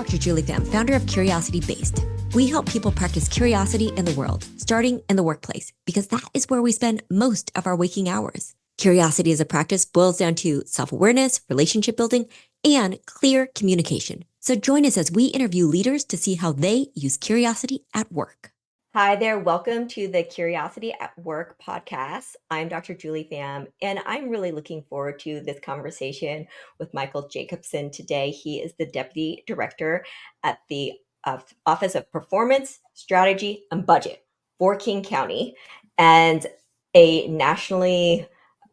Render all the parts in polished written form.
Dr. Julie Pham, founder of CuriosityBased. We help people practice curiosity in the world, starting in the workplace, because that is where we spend most of our waking hours. Curiosity as a practice boils down to self-awareness, relationship building, and clear communication. So join us as we interview leaders to see how they use curiosity at work. Hi there. Welcome to the Curiosity at Work podcast. I'm Dr. Julie Pham, and I'm really looking forward to this conversation with Michael Jacobson today. He is the Deputy Director at the Office of Performance, Strategy, and Budget for King County, and a nationally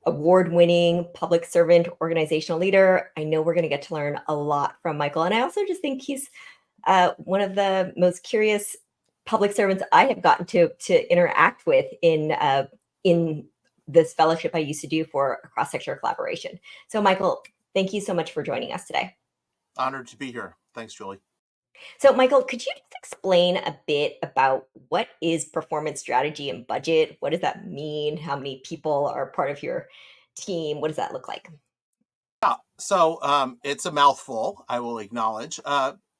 award-winning public servant organizational leader. I know we're going to get to learn a lot from Michael, and I also just think he's one of the most curious public servants I have gotten to interact with in this fellowship I used to do for cross-sector collaboration. So Michael, thank you so much for joining us today. Honored to be here. Thanks, Julie. So Michael, could you just explain a bit about what is performance strategy and budget? What does that mean? How many people are part of your team? What does that look like? So it's a mouthful, I will acknowledge.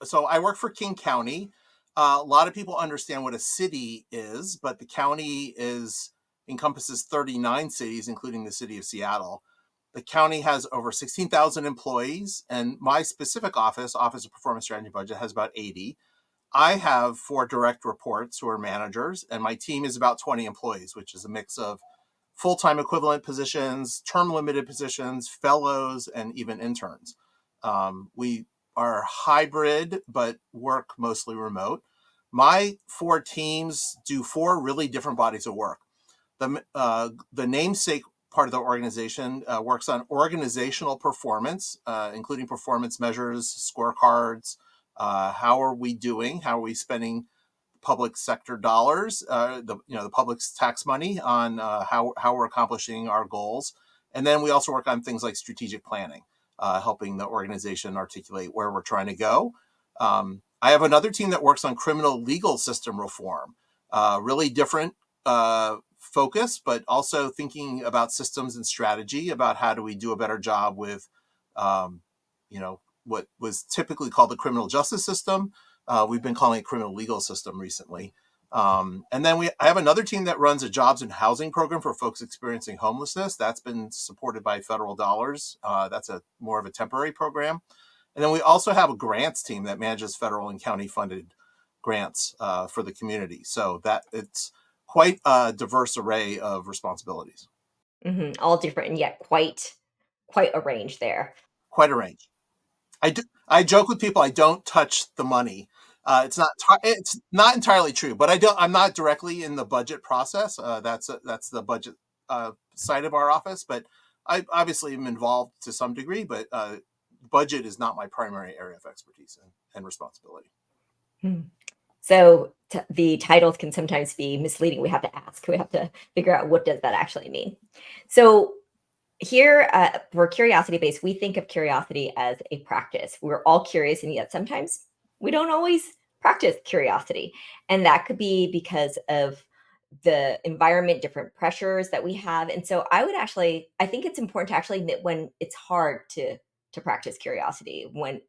So I work for King County. A lot of people understand what a city is, but the county encompasses 39 cities, including the city of Seattle. The county has over 16,000 employees, and my specific Office of Performance Strategy and Budget, has about 80. I have 4 direct reports who are managers, and my team is about 20 employees, which is a mix of full-time equivalent positions, term-limited positions, fellows, and even interns. We are hybrid, but work mostly remote. My 4 teams do 4 really different bodies of work. The namesake part of the organization works on organizational performance, including performance measures, scorecards. How are we doing? How are we spending public sector dollars, the public's tax money on how we're accomplishing our goals? And then we also work on things like strategic planning, helping the organization articulate where we're trying to go. I have another team that works on criminal legal system reform, really different focus, but also thinking about systems and strategy, about how do we do a better job with, what was typically called the criminal justice system. We've been calling it criminal legal system recently. And then I have another team that runs a jobs and housing program for folks experiencing homelessness. That's been supported by federal dollars. That's more of a temporary program. And then we also have a grants team that manages federal and county funded grants for the community. So that it's quite a diverse array of responsibilities. Mm-hmm. All different and yet quite a range there. Quite a range. I joke with people I don't touch the money. It's not entirely true, but I'm not directly in the budget process. That's the budget side of our office, but I obviously am involved to some degree, but budget is not my primary area of expertise and responsibility. So the titles can sometimes be misleading. We have to ask. We have to figure out what does that actually mean. So here for CuriosityBased, we think of curiosity as a practice. We're all curious, and yet sometimes we don't always practice curiosity. And that could be because of the environment, different pressures that we have. And so I think it's important to actually admit when it's hard to practice curiosity, when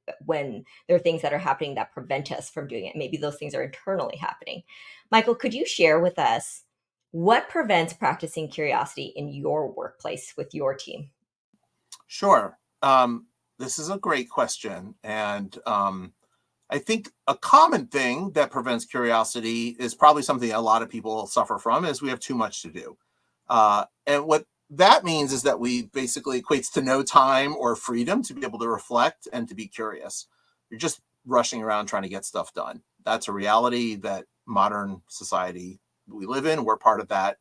there are things that are happening that prevent us from doing it. Maybe those things are internally happening. Michael, could you share with us what prevents practicing curiosity in your workplace with your team? Sure. This is a great question. And I think a common thing that prevents curiosity is probably something a lot of people suffer from, is we have too much to do. And what that means is that we basically equates to no time or freedom to be able to reflect and to be curious. You're just rushing around trying to get stuff done. That's a reality that modern society we live in. We're part of that.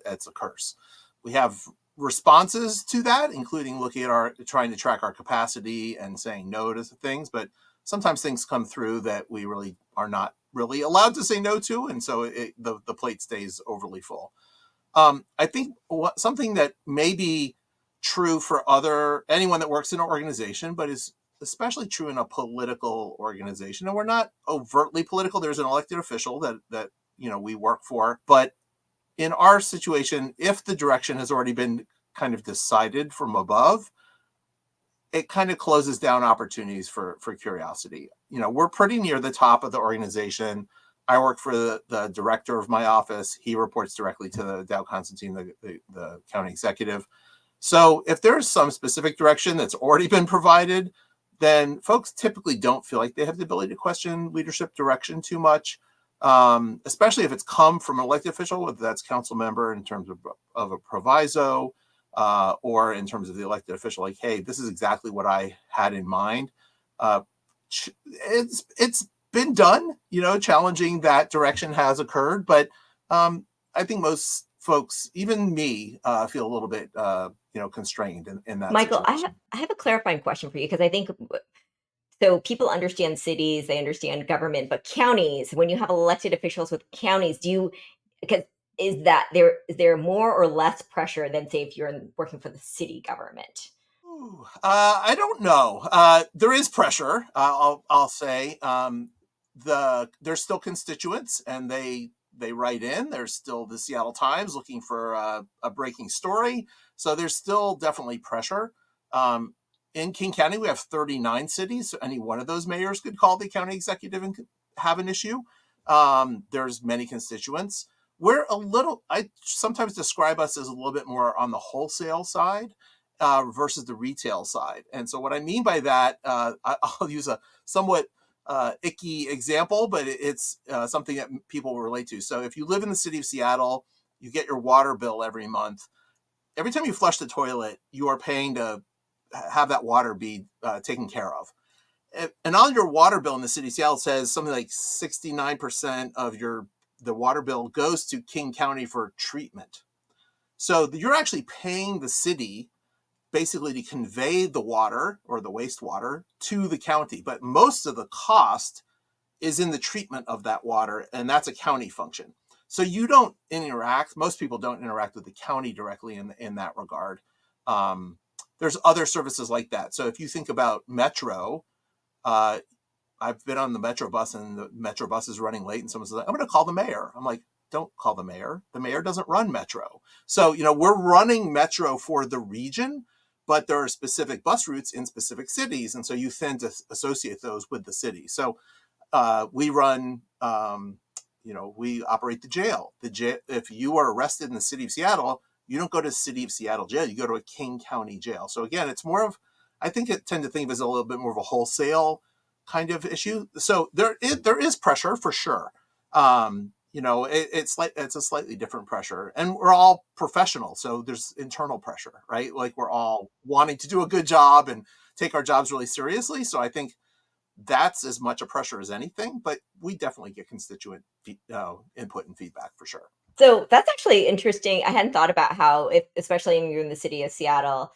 It's a curse. We have responses to that, including looking at trying to track our capacity and saying no to things. But sometimes things come through that we really are not really allowed to say no to. And so the plate stays overly full. I think something that may be true for anyone that works in an organization, but is especially true in a political organization. And we're not overtly political. There's an elected official that we work for. But in our situation, if the direction has already been kind of decided from above, it kind of closes down opportunities for curiosity. we're pretty near the top of the organization. I work for the director of my office. He reports directly to Dow Constantine, the county executive. So if there's some specific direction that's already been provided, then folks typically don't feel like they have the ability to question leadership direction too much, especially if it's come from an elected official, whether that's council member in terms of a proviso, or in terms of the elected official, like, hey, this is exactly what I had in mind. It's been done, challenging that direction has occurred, but I think most folks, even me, feel a little bit, constrained in that Michael, situation. I have a clarifying question for you because I think so people understand cities, they understand government, but counties, when you have elected officials with counties, because is there more or less pressure than say if you're working for the city government? Ooh, I don't know. There is pressure. I'll say, there's still constituents, and they write in. There's still the Seattle Times looking for a breaking story, so there's still definitely pressure. In King County, we have 39 cities, so any one of those mayors could call the county executive and have an issue. There's many constituents. I sometimes describe us as a little bit more on the wholesale side, versus the retail side. And so what I mean by that, I'll use a somewhat icky example, but it's something that people will relate to. So if you live in the city of Seattle, you get your water bill every month. Every time you flush the toilet, you are paying to have that water be taken care of. And on your water bill in the city of Seattle says something like 69% of the water bill goes to King County for treatment. So you're actually paying the city basically to convey the water or the wastewater to the county. But most of the cost is in the treatment of that water, and that's a county function. So most people don't interact with the county directly in that regard. There's other services like that. So if you think about Metro, I've been on the Metro bus and the Metro bus is running late and someone says, I'm going to call the mayor. I'm like, don't call the mayor. The mayor doesn't run Metro. So, we're running Metro for the region, but there are specific bus routes in specific cities. And so you tend to associate those with the city. So we run, we operate the jail. If you are arrested in the city of Seattle, you don't go to the city of Seattle jail. You go to a King County jail. So again, it's more of, I think it tend to think of it as a little bit more of a wholesale kind of issue. So there is pressure for sure. It's a slightly different pressure, and we're all professionals. So there's internal pressure, right? Like we're all wanting to do a good job and take our jobs really seriously. So I think that's as much a pressure as anything, but we definitely get constituent input and feedback for sure. So that's actually interesting. I hadn't thought about how, if, especially when you're in the city of Seattle,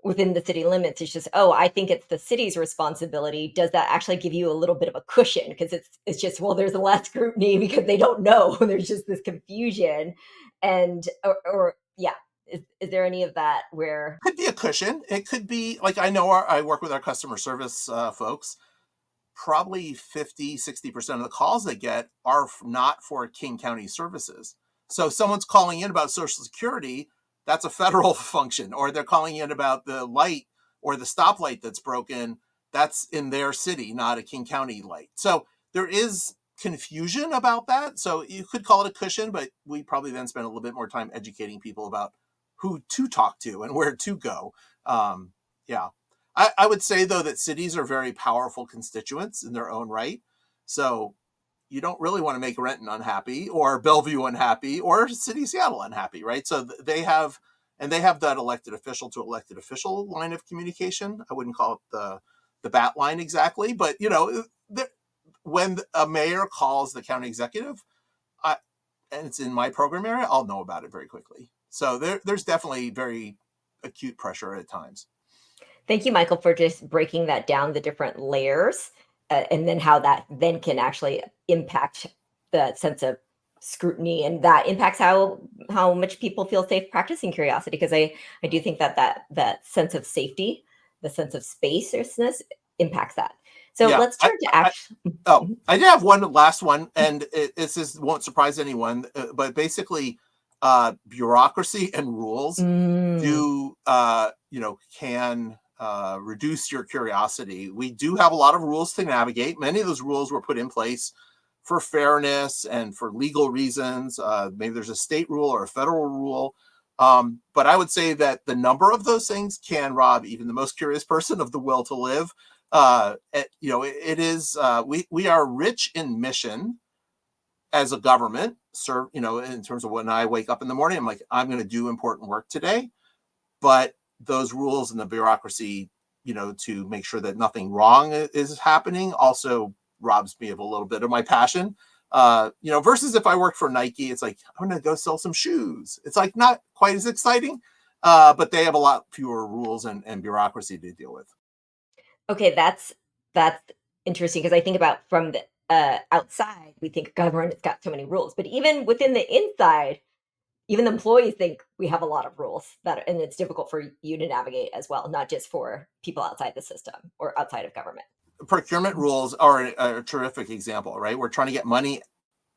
within the city limits, it's just, oh, I think it's the city's responsibility. Does that actually give you a little bit of a cushion? Because it's just, well, there's less scrutiny because they don't know. There's just this confusion. And or yeah, is there any of that where Could be a cushion. It could be like, I work with our customer service folks. Probably 50-60% of the calls they get are not for King County services. So if someone's calling in about Social Security, that's a federal function, or they're calling in about the light or the stoplight that's broken. That's in their city, not a King County light. So there is confusion about that. So you could call it a cushion, but we probably then spend a little bit more time educating people about who to talk to and where to go. Yeah. I would say, though, that cities are very powerful constituents in their own right. So you don't really want to make Renton unhappy or Bellevue unhappy or City of Seattle unhappy, right? So they have that elected official to elected official line of communication. I wouldn't call it the bat line exactly, but when a mayor calls the county executive, and it's in my program area, I'll know about it very quickly. So there's definitely very acute pressure at times. Thank you, Michael, for just breaking that down, the different layers, and then how that then can actually impact the sense of scrutiny, and that impacts how much people feel safe practicing curiosity. Because I do think that sense of safety, the sense of spaciousness impacts that. So Yeah, let's turn to action. I did have one last one, and this won't surprise anyone, but basically, bureaucracy and rules Mm. do can reduce your curiosity. We do have a lot of rules to navigate. Many of those rules were put in place for fairness and for legal reasons. Maybe there's a state rule or a federal rule. But I would say that the number of those things can rob even the most curious person of the will to live. We are rich in mission as a government. In terms of when I wake up in the morning, I'm like, I'm going to do important work today. But those rules and the bureaucracy, to make sure that nothing wrong is happening, also robs me of a little bit of my passion. Versus if I worked for Nike, it's like, I'm going to go sell some shoes. It's like not quite as exciting, but they have a lot fewer rules and bureaucracy to deal with. Okay, that's interesting because I think about from the outside, we think government has got so many rules, but even within the inside, even the employees think we have a lot of rules and it's difficult for you to navigate as well, not just for people outside the system or outside of government. Procurement rules are a terrific example, right? We're trying to get money.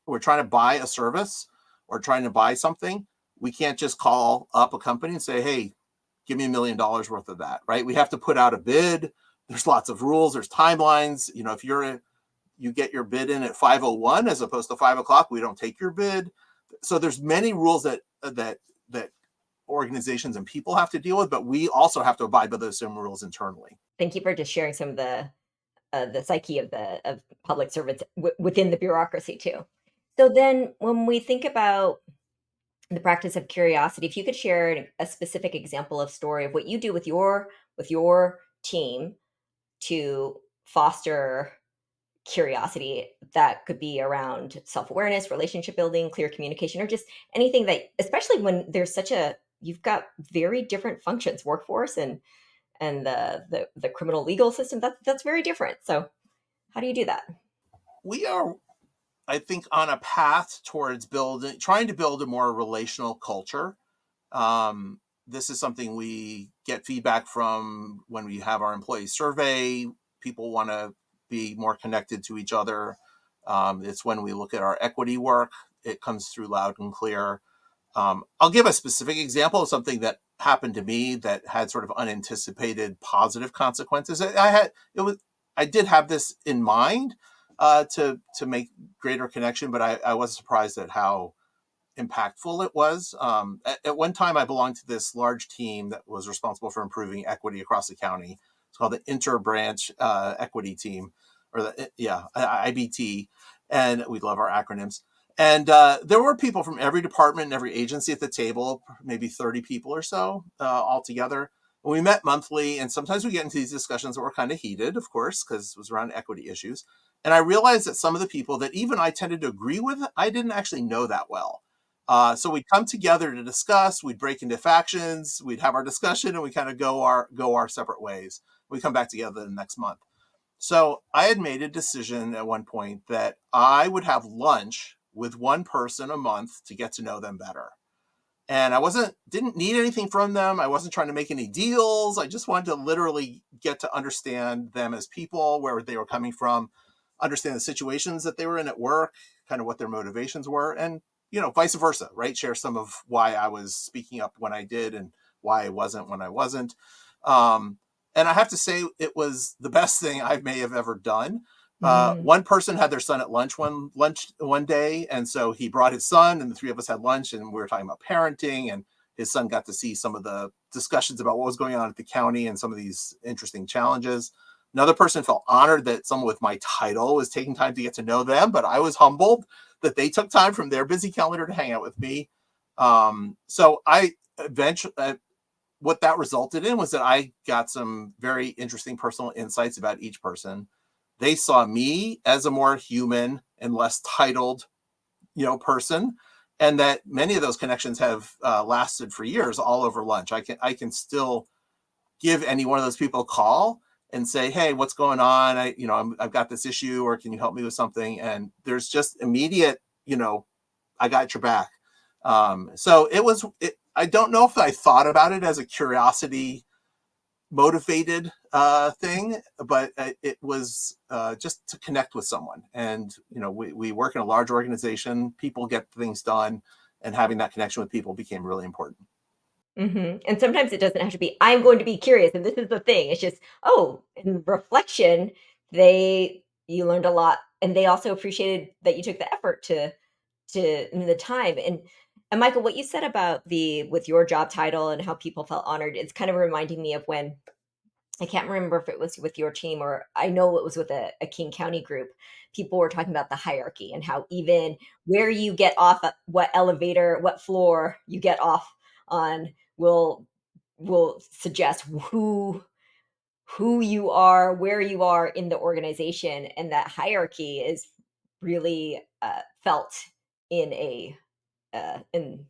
We're trying to buy a service or trying to buy something. We can't just call up a company and say, hey, give me $1 million worth of that, right? We have to put out a bid. There's lots of rules. There's timelines. If you get your bid in at 5:01 as opposed to 5 o'clock, we don't take your bid. So there's many rules that organizations and people have to deal with, but we also have to abide by those same rules internally. Thank you for just sharing some of the psyche of public servants within the bureaucracy too. So then, when we think about the practice of curiosity, if you could share a specific example of story of what you do with your team to foster curiosity, that could be around self-awareness, relationship building, clear communication, or just anything that, especially when there's you've got very different functions, workforce and the criminal legal system, that's very different. So how do you do that? We are, I think, on a path towards trying to build a more relational culture. This is something we get feedback from when we have our employee survey. People want to be more connected to each other. It's when we look at our equity work, it comes through loud and clear. I'll give a specific example of something that happened to me that had sort of unanticipated positive consequences. I did have this in mind to make greater connection, but I was surprised at how impactful it was. At one time, I belonged to this large team that was responsible for improving equity across the county. It's called the Interbranch Equity Team, or IBT, and we love our acronyms. And there were people from every department and every agency at the table, maybe 30 people or so all together. And we met monthly, and sometimes we get into these discussions that were kind of heated, of course, because it was around equity issues. And I realized that some of the people that even I tended to agree with, I didn't actually know that well. So we'd come together to discuss, we'd break into factions, we'd have our discussion, and we kind of go our separate ways. We come back together the next month. So I had made a decision at one point that I would have lunch with one person a month to get to know them better. And didn't need anything from them. I wasn't trying to make any deals. I just wanted to literally get to understand them as people, where they were coming from, understand the situations that they were in at work, kind of what their motivations were, and vice versa, right? Share some of why I was speaking up when I did and why I wasn't when I wasn't. And I have to say, it was the best thing I may have ever done. One person had their son at lunch one day, and so he brought his son, and the three of us had lunch, and we were talking about parenting, and his son got to see some of the discussions about what was going on at the county and some of these interesting challenges. Another person felt honored that someone with my title was taking time to get to know them, but I was humbled that they took time from their busy calendar to hang out with me. So I eventually, what that resulted in was that I got some very interesting personal insights about each person. They saw me as a more human and less titled, person, and that many of those connections have lasted for years, all over lunch. I can still give any one of those people a call and say, hey, what's going on? I've got this issue, or can you help me with something? And there's just immediate, I got your back. So I don't know if I thought about it as a curiosity motivated thing, but it was just to connect with someone. And, we work in a large organization, people get things done, and having that connection with people became really important. And sometimes it doesn't have to be, I'm going to be curious, and this is the thing. It's just, oh, in reflection, you learned a lot, and they also appreciated that you took the effort and the time. And Michael, what you said about the with your job title and how people felt honored, it's kind of reminding me of when I can't remember if it was with your team or I know it was with a King County group. People were talking about the hierarchy and how even where you get off at what elevator, what floor you get off on will suggest who you are, where you are in the organization, and that hierarchy is really felt in a in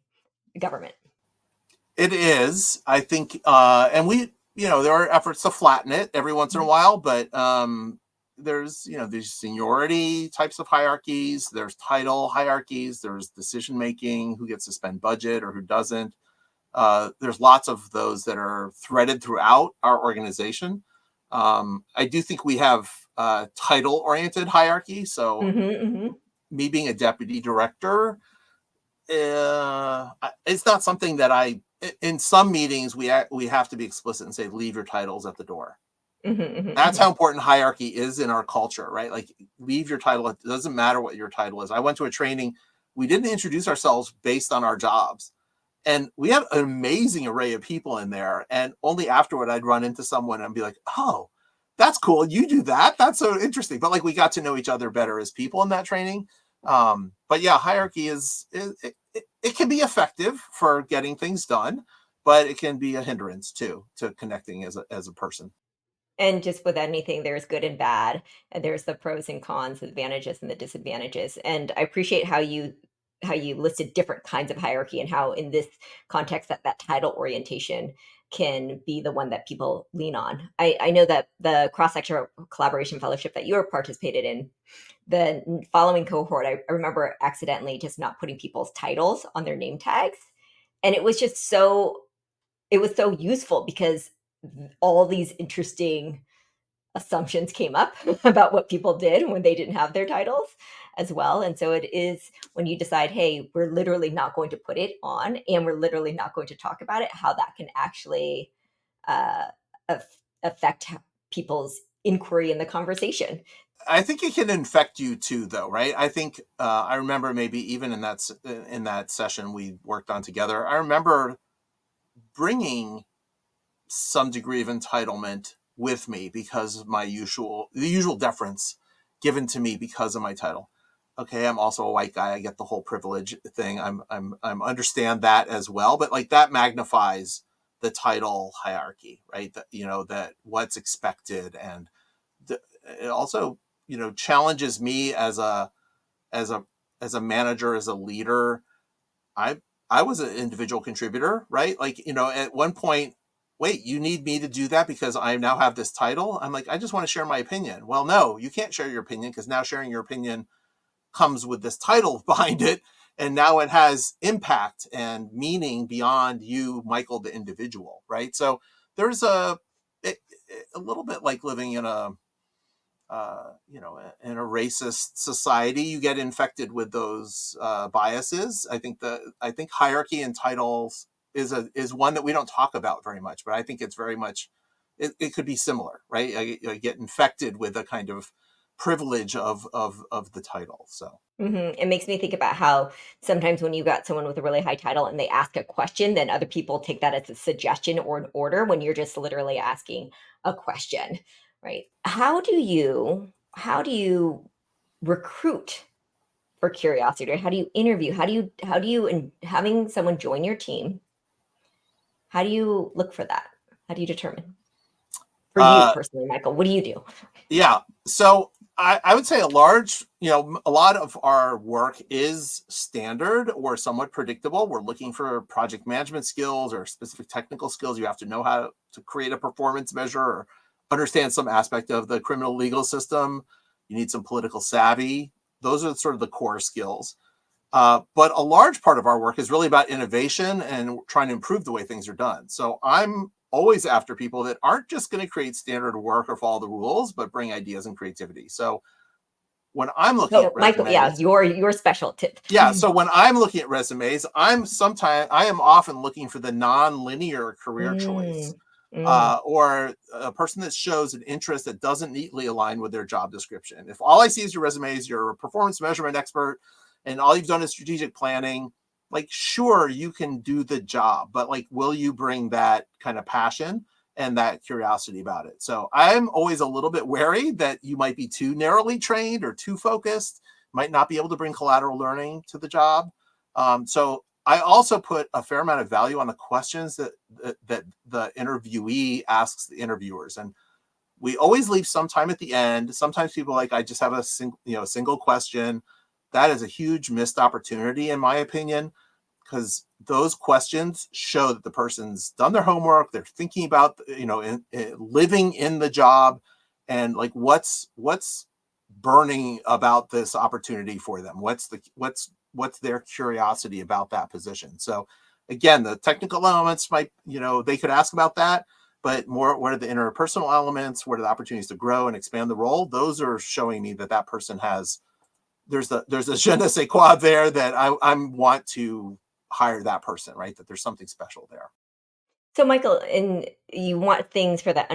government. It is, I think, and there are efforts to flatten it every once in a Mhm. while, but there's, these seniority types of hierarchies, there's title hierarchies, there's decision making, who gets to spend budget or who doesn't. There's lots of those that are threaded throughout our organization. I do think we have title oriented hierarchy. So, Mhm. me being a deputy director, it's not something that in some meetings we have to be explicit and say leave your titles at the door. Mhm. Mhm. That's how Mhm. important hierarchy is in our culture, right? Like, leave your title. It doesn't matter what your title is. I went to a training. We didn't introduce ourselves based on our jobs, and we had an amazing array of people in there. And only afterward, I'd run into someone and be like, "Oh, that's cool. You do that. That's so interesting." But like, we got to know each other better as people in that training. But yeah, hierarchy it can be effective for getting things done, but it can be a hindrance too to connecting as a person. And just with anything, there's good and bad, and there's the pros and cons, the advantages and the disadvantages. And I appreciate how you listed different kinds of hierarchy and how in this context that title orientation can be the one that people lean on. I know that the cross-sectional collaboration fellowship that you were participated in, the following cohort, I remember accidentally just not putting people's titles on their name tags. And it was so useful because all these interesting assumptions came up about what people did when they didn't have their titles as well. And so it is when you decide, hey, we're literally not going to put it on and we're literally not going to talk about it, how that can actually uh, affect people's inquiry in the conversation. I think it can infect you too, though, right? I think I remember maybe even in that session we worked on together. I remember bringing some degree of entitlement with me because of the usual deference given to me because of my title. Okay, I'm also a white guy. I get the whole privilege thing. I'm understand that as well, but like, that magnifies the title hierarchy, right? That, that what's expected, and it also, challenges me as a as a manager, as a leader. I I was an individual contributor, right? Like, at one point, wait, you need me to do that because I now have this title? I'm like, I just want to share my opinion. Well, no, you can't share your opinion because now sharing your opinion comes with this title behind it. And now it has impact and meaning beyond you, Michael, the individual, right? So there's a little bit like living in in a racist society. You get infected with those biases. I think hierarchy and titles is one that we don't talk about very much, but I think it's very much it could be similar, right? I get infected with a kind of privilege of the title. So It makes me think about how sometimes when you got someone with a really high title and they ask a question, then other people take that as a suggestion or an order when you're just literally asking a question, right? How do you recruit for curiosity? Or how do you interview? And having someone join your team, how do you look for that? How do you determine? For you uh, personally, Michael, what do you do? yeah. So I would say a lot of our work is standard or somewhat predictable. We're looking for project management skills or specific technical skills. You have to know how to create a performance measure or understand some aspect of the criminal legal system. You need some political savvy. Those are sort of the core skills. But a large part of our work is really about innovation and trying to improve the way things are done. So I'm always after people that aren't just going to create standard work or follow the rules, but bring ideas and creativity. So when I'm looking So at Michael, yeah, resumes, your special tip. yeah. So when I'm looking at resumes, I am often looking for the non-linear career choice, Mm, mm. or a person that shows an interest that doesn't neatly align with their job description. If all I see is your resumes, you're a performance measurement expert, and all you've done is strategic planning, like sure you can do the job, but like will you bring that kind of passion and that curiosity about it? So I'm always a little bit wary that you might be too narrowly trained or too focused, might not be able to bring collateral learning to the job. So I also put a fair amount of value on the questions that the interviewee asks the interviewers, and we always leave some time at the end. Sometimes people like, I just have a single question. That is a huge missed opportunity, in my opinion, because those questions show that the person's done their homework. They're thinking about, living in the job, and like what's burning about this opportunity for them. What's their curiosity about that position. So again, the technical elements might, they could ask about that, but more, what are the interpersonal elements? What are the opportunities to grow and expand the role? Those are showing me that person has, there's a je ne sais quoi there, that I want to hire that person, right? That there's something special there. So Michael, and you want things for the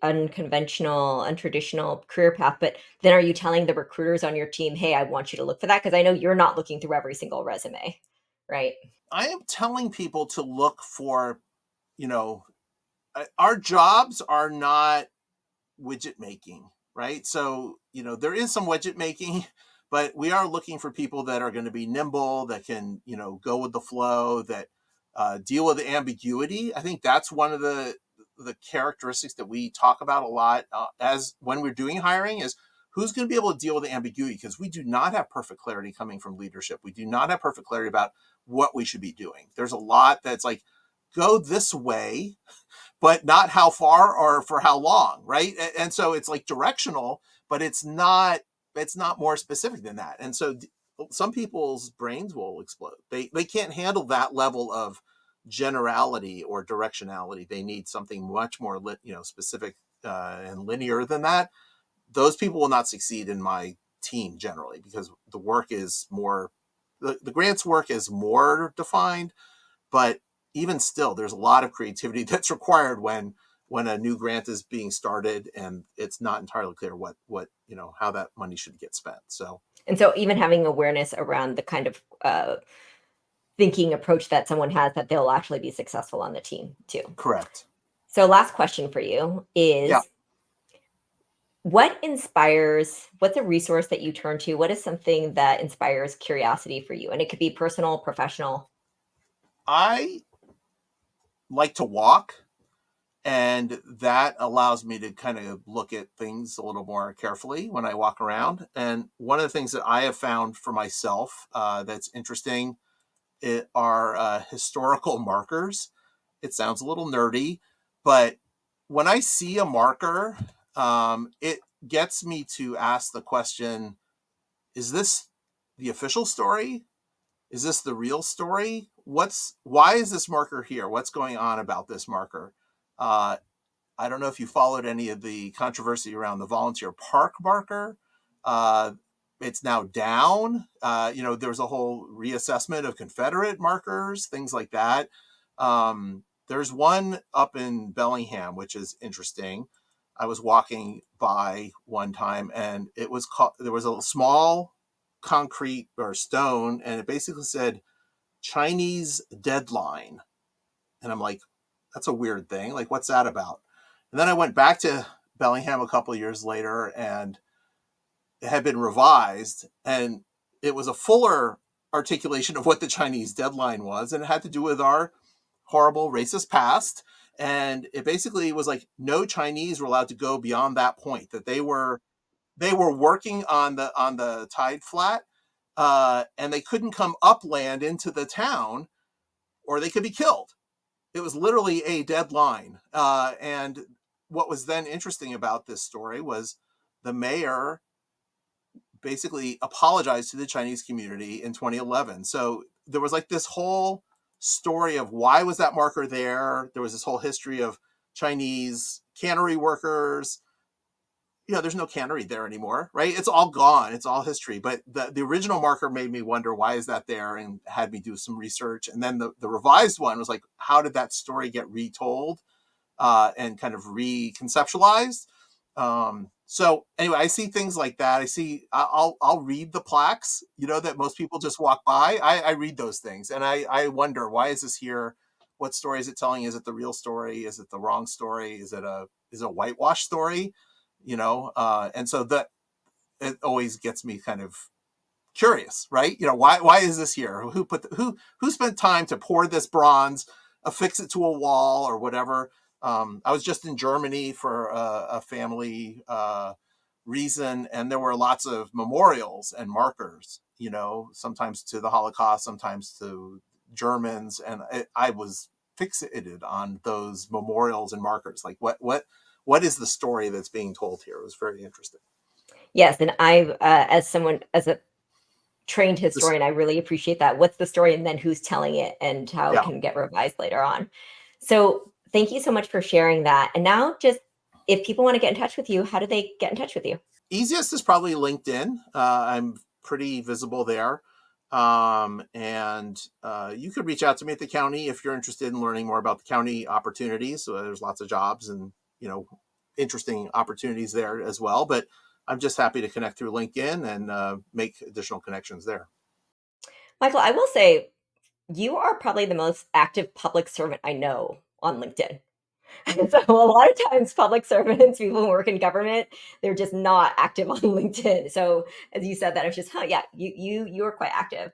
unconventional, untraditional career path, but then are you telling the recruiters on your team, "Hey, I want you to look for that"? Because I know you're not looking through every single resume, right? I am telling people to look for, you know, our jobs are not widget making, right? So, there is some widget making, but we are looking for people that are going to be nimble, that can, go with the flow, that deal with the ambiguity. I think that's one of the characteristics that we talk about a lot, as when we're doing hiring, is who's going to be able to deal with the ambiguity, because we do not have perfect clarity coming from leadership. We do not have perfect clarity about what we should be doing. There's a lot that's like, go this way, but not how far or for how long, right? And so it's like directional, but it's not more specific than that. And so some people's brains will explode. They can't handle that level of generality or directionality. They need something much more specific and linear than that. Those people will not succeed in my team generally, because the work is more, the grants work is more defined, but even still, there's a lot of creativity that's required when a new grant is being started and it's not entirely clear what how that money should get spent. So And so even having awareness around the kind of thinking approach that someone has, that they'll actually be successful on the team too. correct. So last question for you Yeah, is, what's a resource that you turn to? What is something that inspires curiosity for you? And it could be personal, professional. I like to walk, and that allows me to kind of look at things a little more carefully when I walk around. And one of the things that I have found for myself, that's interesting, are historical markers. It sounds a little nerdy, but when I see a marker, it gets me to ask the question, is this the official story? Is this the real story? Why is this marker here? What's going on about this marker? Uh, I don't know if you followed any of the controversy around the volunteer park marker. Uh, it's now down. There was a whole reassessment of Confederate markers, things like that. There's one up in Bellingham, which is interesting. I was walking by one time, and there was a small concrete or stone, and it basically said Chinese deadline. And I'm like, that's a weird thing. Like, what's that about? And then I went back to Bellingham a couple of years later, and it had been revised, and it was a fuller articulation of what the Chinese deadline was, and it had to do with our horrible racist past. And it basically was like no Chinese were allowed to go beyond that point. That they were working on the tide flat, and they couldn't come upland into the town, or they could be killed. It was literally a deadline. And what was then interesting about this story was the mayor basically apologized to the Chinese community in 2011. So there was like this whole story of why was that marker there? There was this whole history of Chinese cannery workers, there's no cannery there anymore, right? It's all gone. It's all history. But the original marker made me wonder, why is that there, and had me do some research. And then the revised one was like, how did that story get retold and kind of reconceptualized? So anyway, I see things like that. I'll read the plaques, that most people just walk by. I read those things, and I wonder, why is this here? What story is it telling? Is it the real story? Is it the wrong story? Is it a whitewash story? And so that it always gets me kind of curious, right? Why is this here? Who spent time to pour this bronze, affix it to a wall or whatever? I was just in Germany for a family reason, and there were lots of memorials and markers, sometimes to the Holocaust, sometimes to Germans, and I was fixated on those memorials and markers. Like, what is the story that's being told here? It was very interesting. Yes, and as a trained This, historian, I really appreciate that. What's the story, and then who's telling it, and how it yeah. can get revised later on. So thank you so much for sharing that. And now, just if people want to get in touch with you, how do they get in touch with you? Easiest is probably LinkedIn. I'm pretty visible there. And you could reach out to me at the county if you're interested in learning more about the county opportunities. So there's lots of jobs and, interesting opportunities there as well. But I'm just happy to connect through LinkedIn and make additional connections there. Michael, I will say you are probably the most active public servant I know on LinkedIn. So a lot of times public servants, people who work in government, they're just not active on LinkedIn. So as you said that, I was just, yeah, you are quite active.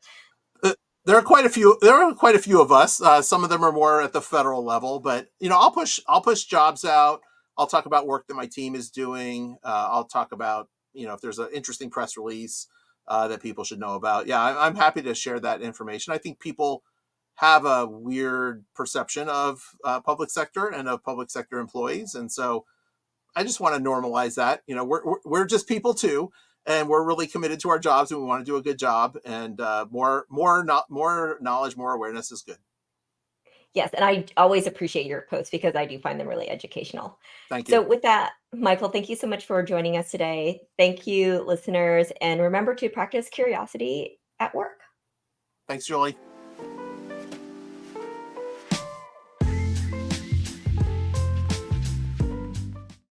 Uh, There are quite a few. There are quite a few of us. Some of them are more at the federal level, but I'll push jobs out. I'll talk about work that my team is doing. I'll talk about if there's an interesting press release that people should know about. Yeah, I'm happy to share that information. I think people have a weird perception of public sector and of public sector employees, and so I just want to normalize that. We're just people too, and we're really committed to our jobs, and we want to do a good job. And more knowledge, more awareness is good. Yes, and I always appreciate your posts because I do find them really educational. Thank So you. with that, Michael, thank you so much for joining us today. Thank you, listeners, and remember to practice curiosity at work. Thanks, Julie.